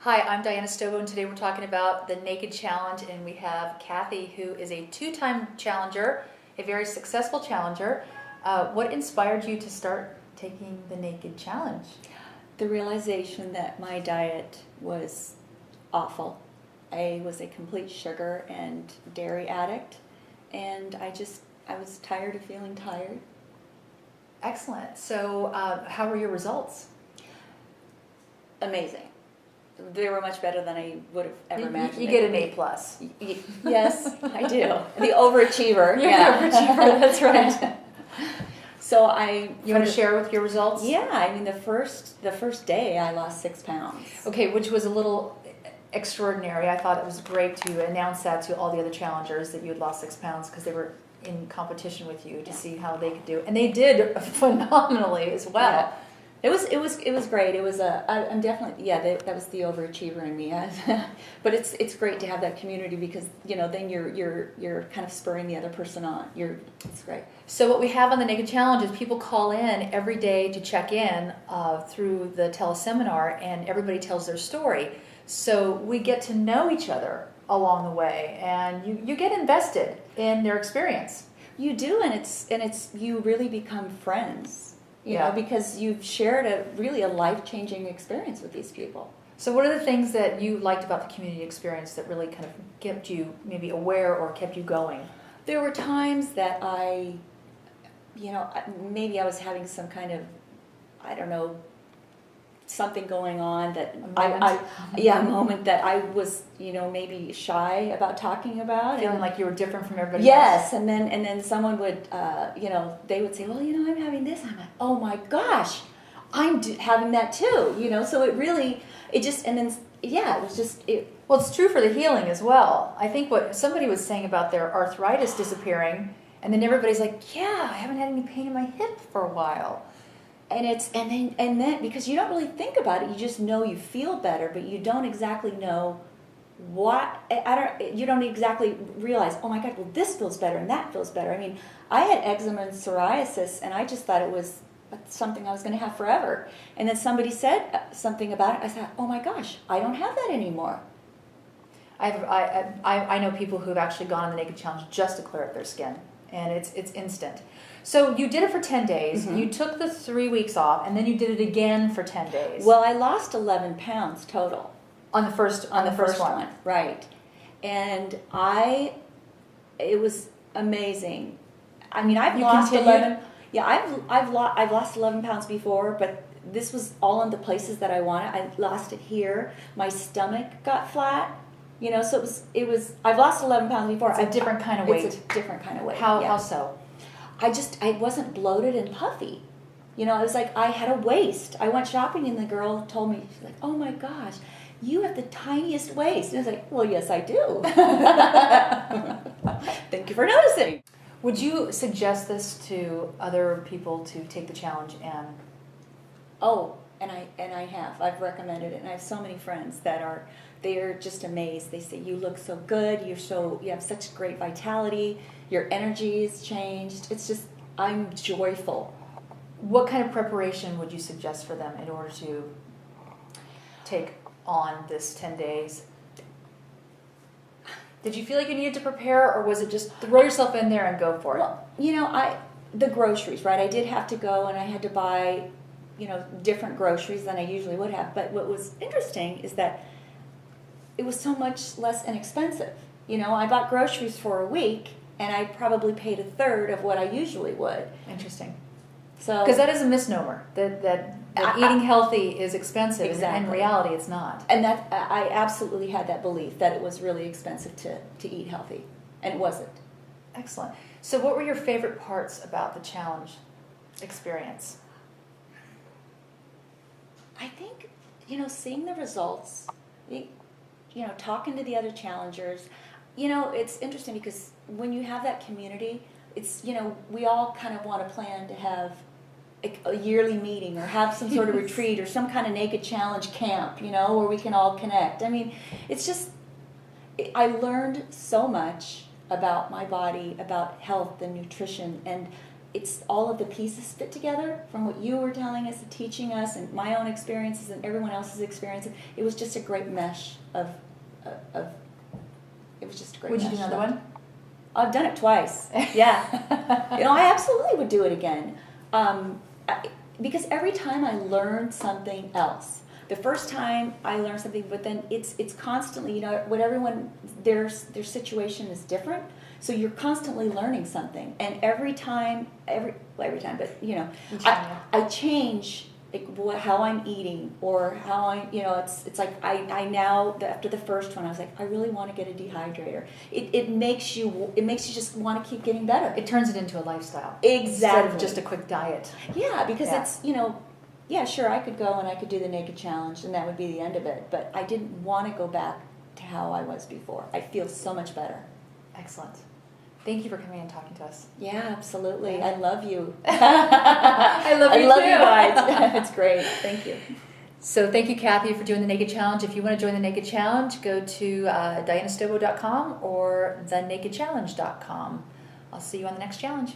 Hi, I'm Diana Stobo, and today we're talking about the Naked Challenge, and we have Kathy, who is a two-time challenger, a very successful challenger. What inspired you to start taking the Naked Challenge? The realization that my diet was awful. I was a complete sugar and dairy addict, and I was tired of feeling tired. Excellent. So how were your results? Amazing. They were much better than I would have ever imagined. You get an A+. Yes, I do. The overachiever. You're the overachiever, that's right. So You want to share with your results? Yeah, I mean the first day I lost 6 pounds. Okay, which was a little extraordinary. I thought it was great to announce that to all the other challengers that you had lost 6 pounds because they were in competition with you to see how they could do. And they did phenomenally as well. Yeah. It was great. It was I'm definitely that was the overachiever in me. But it's great to have that community because then you're kind of spurring the other person on. It's great. So what we have on the Naked Challenge is people call in every day to check in through the teleseminar, and everybody tells their story. So we get to know each other along the way, and you get invested in their experience. You do, and it's you really become friends. You know, because you've shared a life-changing experience with these people. So what are the things that you liked about the community experience that really kind of kept you maybe aware or kept you going? There were times that maybe I was having some kind of, I don't know, something going on that a moment that I was, maybe shy about talking about. Feeling like you were different from everybody else? Yes, and then someone would, they would say, well, I'm having this. I'm like, oh my gosh, I'm having that too, So it was just. Well, it's true for the healing as well. I think what somebody was saying about their arthritis disappearing, and then everybody's like, yeah, I haven't had any pain in my hip for a while. And then because you don't really think about it, you just know you feel better, but you don't exactly know what. You don't exactly realize. Oh my God! Well, this feels better and that feels better. I mean, I had eczema and psoriasis, and I just thought it was something I was going to have forever. And then somebody said something about it. I thought, oh my gosh, I don't have that anymore. I know people who've actually gone on the Naked Challenge just to clear up their skin, and it's instant. So you did it for 10 days. Mm-hmm. You took the 3 weeks off, and then you did it again for 10 days. Well, I lost 11 pounds total on the first one, right? And it was amazing. I mean, I've lost 11. Yeah, I've lost 11 pounds before, but this was all in the places that I wanted. I lost it here. My stomach got flat. So it was. I've lost 11 pounds before. It's a different kind of weight. It's a different kind of weight. How so? I wasn't bloated and puffy. It was like I had a waist. I went shopping and the girl told me, she's like, oh my gosh, you have the tiniest waist. And I was like, well, yes, I do. Thank you for noticing. Would you suggest this to other people to take the challenge and? Oh, and I have. I've recommended it, and I have so many friends that they're just amazed. They say, you look so good, you have such great vitality, your energy is changed. It's just, I'm joyful. What kind of preparation would you suggest for them in order to take on this 10 days? Did you feel like you needed to prepare, or was it just throw yourself in there and go for it? Well, the groceries, right? I did have to go and I had to buy, different groceries than I usually would have. But what was interesting is that it was so much less inexpensive. I bought groceries for a week, and I probably paid a third of what I usually would. Interesting. So, because that is a misnomer that eating healthy is expensive. Exactly. And in reality, it's not. And that I absolutely had that belief that it was really expensive to eat healthy, and it wasn't. Excellent. So, what were your favorite parts about the challenge experience? I think seeing the results. Talking to the other challengers, it's interesting because when you have that community, it's, we all kind of want to plan to have a yearly meeting or have some sort of retreat or some kind of Naked Challenge camp, where we can all connect. I mean, it's just, I learned so much about my body, about health and nutrition, and it's all of the pieces fit together from what you were telling us and teaching us, and my own experiences and everyone else's experiences. It was just a great mesh of it was just a great Would you mesh. do another one? I've done it twice. Yeah. I absolutely would do it again. Because every time I learn something else, the first time I learn something, but then it's constantly, what everyone, their situation is different. So you're constantly learning something. And every time, but I change how I'm eating, or how I'm, it's like I now, after the first one, I was like, I really want to get a dehydrator. It makes you just want to keep getting better. It turns it into a lifestyle. Exactly. Instead of just a quick diet. Yeah, because it's, sure, I could go and I could do the Naked Challenge and that would be the end of it. But I didn't want to go back to how I was before. I feel so much better. Excellent. Thank you for coming and talking to us. Yeah, absolutely. I love you. I love you too. You guys. It's great. Thank you. So thank you, Kathy, for doing the Naked Challenge. If you want to join the Naked Challenge, go to DianaStobo.com or thenakedchallenge.com. I'll see you on the next challenge.